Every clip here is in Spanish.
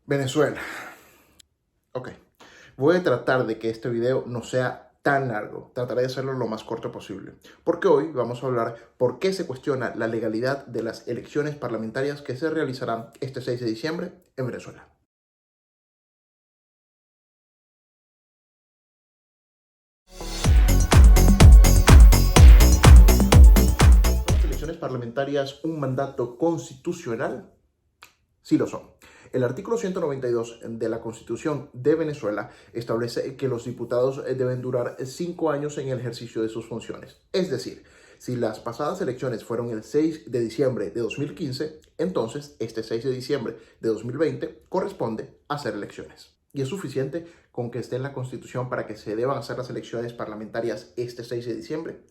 Venezuela. Ok. Voy a tratar de que este video no sea tan largo. Trataré de hacerlo lo más corto posible. Porque hoy vamos a hablar por qué se cuestiona la legalidad de las elecciones parlamentarias que se realizarán este 6 de diciembre en Venezuela. ¿Son las elecciones parlamentarias un mandato constitucional? Sí lo son. El artículo 192 de la Constitución de Venezuela establece que los diputados deben durar 5 años en el ejercicio de sus funciones. Es decir, si las pasadas elecciones fueron el 6 de diciembre de 2015, entonces este 6 de diciembre de 2020 corresponde hacer elecciones. Y es suficiente con que esté en la Constitución para que se deban hacer las elecciones parlamentarias este 6 de diciembre.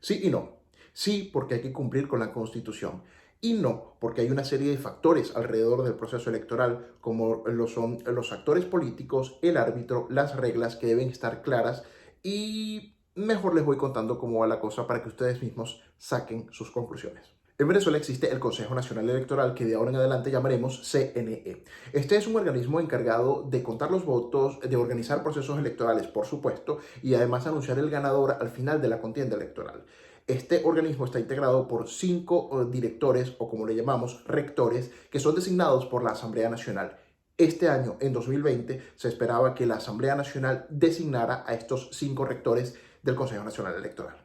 Sí y no. Sí, porque hay que cumplir con la Constitución. Y no, porque hay una serie de factores alrededor del proceso electoral, como lo son los actores políticos, el árbitro, las reglas que deben estar claras, y mejor les voy contando cómo va la cosa para que ustedes mismos saquen sus conclusiones. En Venezuela existe el Consejo Nacional Electoral, que de ahora en adelante llamaremos CNE. Este es un organismo encargado de contar los votos, de organizar procesos electorales, por supuesto, y además anunciar el ganador al final de la contienda electoral. Este organismo está integrado por 5 directores, o como le llamamos, rectores, que son designados por la Asamblea Nacional. Este año, en 2020, se esperaba que la Asamblea Nacional designara a estos 5 rectores del Consejo Nacional Electoral.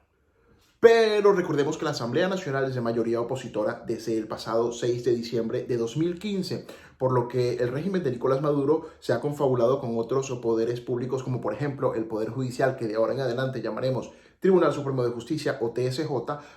Pero recordemos que la Asamblea Nacional es de mayoría opositora desde el pasado 6 de diciembre de 2015, por lo que el régimen de Nicolás Maduro se ha confabulado con otros poderes públicos, como por ejemplo el Poder Judicial, que de ahora en adelante llamaremos Tribunal Supremo de Justicia o TSJ,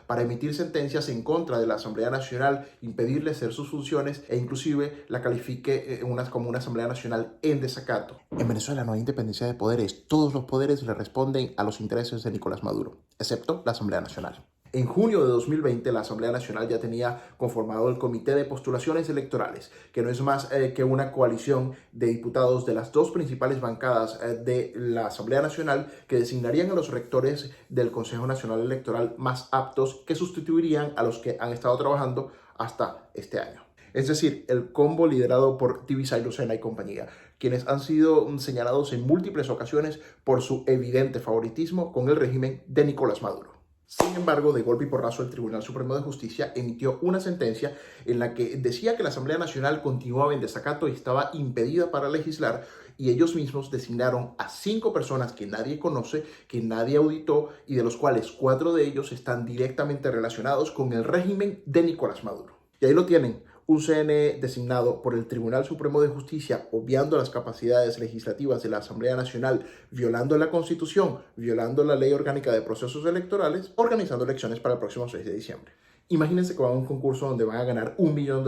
para emitir sentencias en contra de la Asamblea Nacional, impedirle hacer sus funciones e inclusive la califique como una Asamblea Nacional en desacato. En Venezuela no hay independencia de poderes, todos los poderes le responden a los intereses de Nicolás Maduro, excepto la Asamblea Nacional. En junio de 2020, la Asamblea Nacional ya tenía conformado el Comité de Postulaciones Electorales, que no es más que una coalición de diputados de las dos principales bancadas de la Asamblea Nacional que designarían a los rectores del Consejo Nacional Electoral más aptos, que sustituirían a los que han estado trabajando hasta este año. Es decir, el combo liderado por Tibisay Lucena y compañía, quienes han sido señalados en múltiples ocasiones por su evidente favoritismo con el régimen de Nicolás Maduro. Sin embargo, de golpe y porrazo, el Tribunal Supremo de Justicia emitió una sentencia en la que decía que la Asamblea Nacional continuaba en desacato y estaba impedida para legislar, y ellos mismos designaron a 5 personas que nadie conoce, que nadie auditó, y de los cuales 4 de ellos están directamente relacionados con el régimen de Nicolás Maduro. Y ahí lo tienen. Un CNE designado por el Tribunal Supremo de Justicia, obviando las capacidades legislativas de la Asamblea Nacional, violando la Constitución, violando la Ley Orgánica de Procesos Electorales, organizando elecciones para el próximo 6 de diciembre. Imagínense que van a un concurso donde van a ganar $1 millón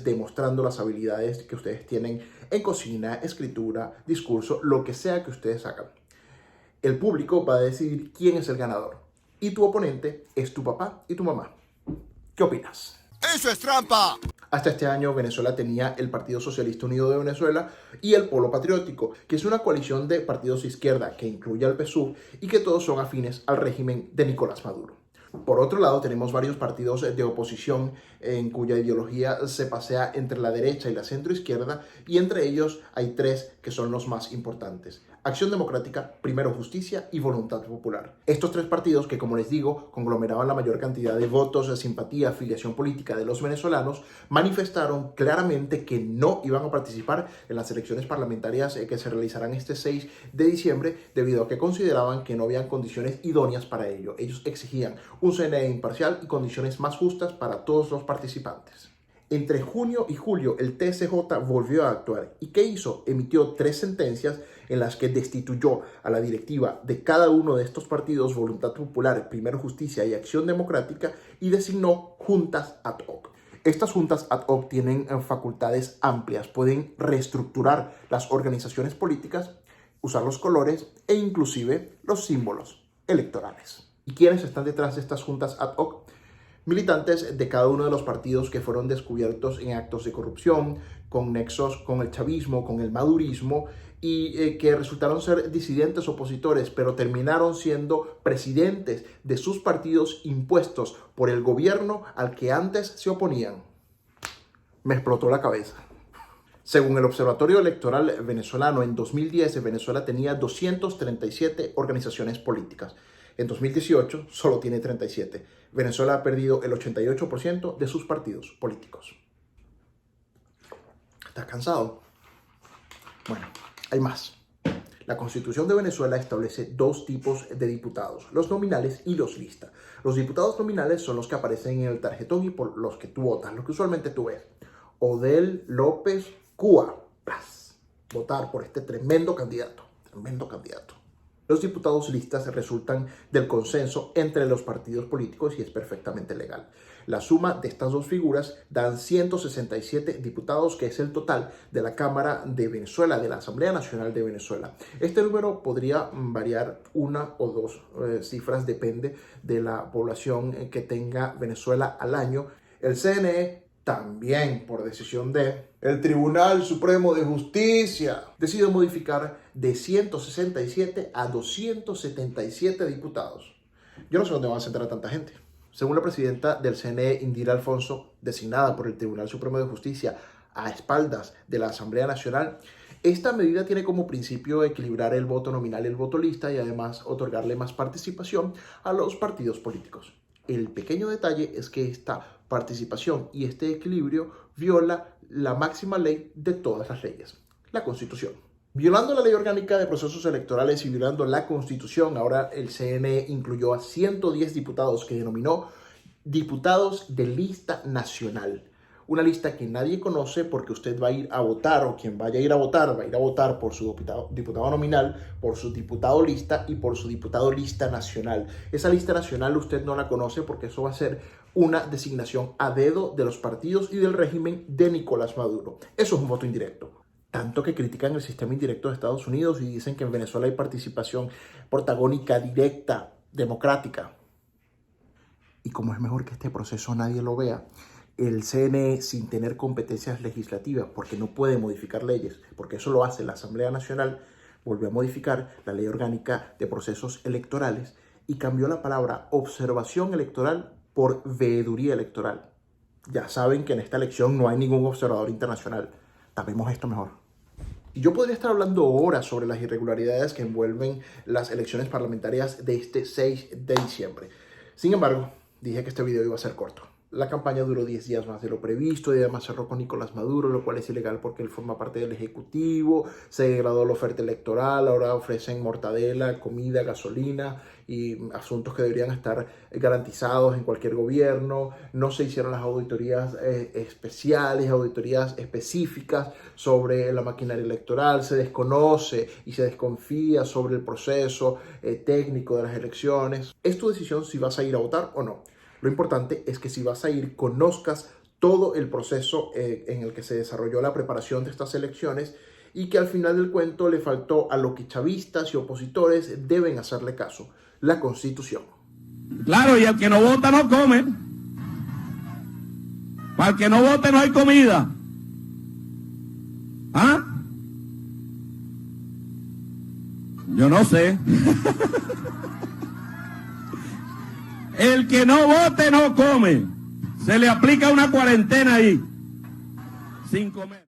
demostrando las habilidades que ustedes tienen en cocina, escritura, discurso, lo que sea que ustedes hagan. El público va a decidir quién es el ganador. Y tu oponente es tu papá y tu mamá. ¿Qué opinas? ¡Eso es trampa! Hasta este año, Venezuela tenía el Partido Socialista Unido de Venezuela y el Polo Patriótico, que es una coalición de partidos de izquierda que incluye al PSUV y que todos son afines al régimen de Nicolás Maduro. Por otro lado, tenemos varios partidos de oposición en cuya ideología se pasea entre la derecha y la centroizquierda, y entre ellos hay 3 que son los más importantes: Acción Democrática, Primero Justicia y Voluntad Popular. Estos 3 partidos, que como les digo, conglomeraban la mayor cantidad de votos, de simpatía, afiliación política de los venezolanos, manifestaron claramente que no iban a participar en las elecciones parlamentarias que se realizarán este 6 de diciembre debido a que consideraban que no habían condiciones idóneas para ello. Ellos exigían un CNE imparcial y condiciones más justas para todos los participantes. Entre junio y julio, el TSJ volvió a actuar. ¿Y qué hizo? Emitió 3 sentencias en las que destituyó a la directiva de cada uno de estos partidos, Voluntad Popular, Primero Justicia y Acción Democrática, y designó juntas ad hoc. Estas juntas ad hoc tienen facultades amplias, pueden reestructurar las organizaciones políticas, usar los colores e inclusive los símbolos electorales. ¿Y quiénes están detrás de estas juntas ad hoc? Militantes de cada uno de los partidos que fueron descubiertos en actos de corrupción, con nexos con el chavismo, con el madurismo, y que resultaron ser disidentes opositores, pero terminaron siendo presidentes de sus partidos impuestos por el gobierno al que antes se oponían. Me explotó la cabeza. Según el Observatorio Electoral venezolano, en 2010 Venezuela tenía 237 organizaciones políticas. En 2018 solo tiene 37. Venezuela ha perdido el 88% de sus partidos políticos. ¿Estás cansado? Bueno, hay más. La Constitución de Venezuela establece dos tipos de diputados, los nominales y los lista. Los diputados nominales son los que aparecen en el tarjetón y por los que tú votas, lo que usualmente tú ves. Odel López Cúa. Votar por este tremendo candidato. Los diputados listas resultan del consenso entre los partidos políticos y es perfectamente legal. La suma de estas dos figuras dan 167 diputados, que es el total de la Cámara de Venezuela, de la Asamblea Nacional de Venezuela. Este número podría variar una o dos cifras, depende de la población que tenga Venezuela al año. El CNE también, por decisión del Tribunal Supremo de Justicia, decidió modificar de 167 a 277 diputados. Yo no sé dónde van a sentar a tanta gente. Según la presidenta del CNE, Indira Alfonso, designada por el Tribunal Supremo de Justicia a espaldas de la Asamblea Nacional, esta medida tiene como principio equilibrar el voto nominal y el voto lista y además otorgarle más participación a los partidos políticos. El pequeño detalle es que esta participación y este equilibrio viola la máxima ley de todas las leyes, la Constitución. Violando la Ley Orgánica de Procesos Electorales y violando la Constitución, ahora el CNE incluyó a 110 diputados que denominó diputados de lista nacional. Una lista que nadie conoce porque usted va a ir a votar, o quien vaya a ir a votar, va a ir a votar por su diputado nominal, por su diputado lista y por su diputado lista nacional. Esa lista nacional usted no la conoce porque eso va a ser una designación a dedo de los partidos y del régimen de Nicolás Maduro. Eso es un voto indirecto. Tanto que critican el sistema indirecto de Estados Unidos y dicen que en Venezuela hay participación protagónica, directa, democrática. Y como es mejor que este proceso nadie lo vea, el CNE, sin tener competencias legislativas, porque no puede modificar leyes, porque eso lo hace la Asamblea Nacional, volvió a modificar la Ley Orgánica de Procesos Electorales y cambió la palabra observación electoral por veeduría electoral. Ya saben que en esta elección no hay ningún observador internacional. Tapemos esto mejor. Y yo podría estar hablando horas sobre las irregularidades que envuelven las elecciones parlamentarias de este 6 de diciembre. Sin embargo, dije que este video iba a ser corto. La campaña duró 10 días más de lo previsto y además cerró con Nicolás Maduro, lo cual es ilegal porque él forma parte del Ejecutivo, se degradó la oferta electoral, ahora ofrecen mortadela, comida, gasolina y asuntos que deberían estar garantizados en cualquier gobierno. No se hicieron las auditorías especiales, auditorías específicas sobre la maquinaria electoral, se desconoce y se desconfía sobre el proceso técnico de las elecciones. Es tu decisión si vas a ir a votar o no. Lo importante es que si vas a ir, conozcas todo el proceso en el que se desarrolló la preparación de estas elecciones y que al final del cuento le faltó a lo que chavistas y opositores deben hacerle caso, la Constitución. Claro, y el que no vota no come. Para el que no vote no hay comida. ¿Ah? Yo no sé. El que no vote no come. Se le aplica una cuarentena ahí. Sin comer.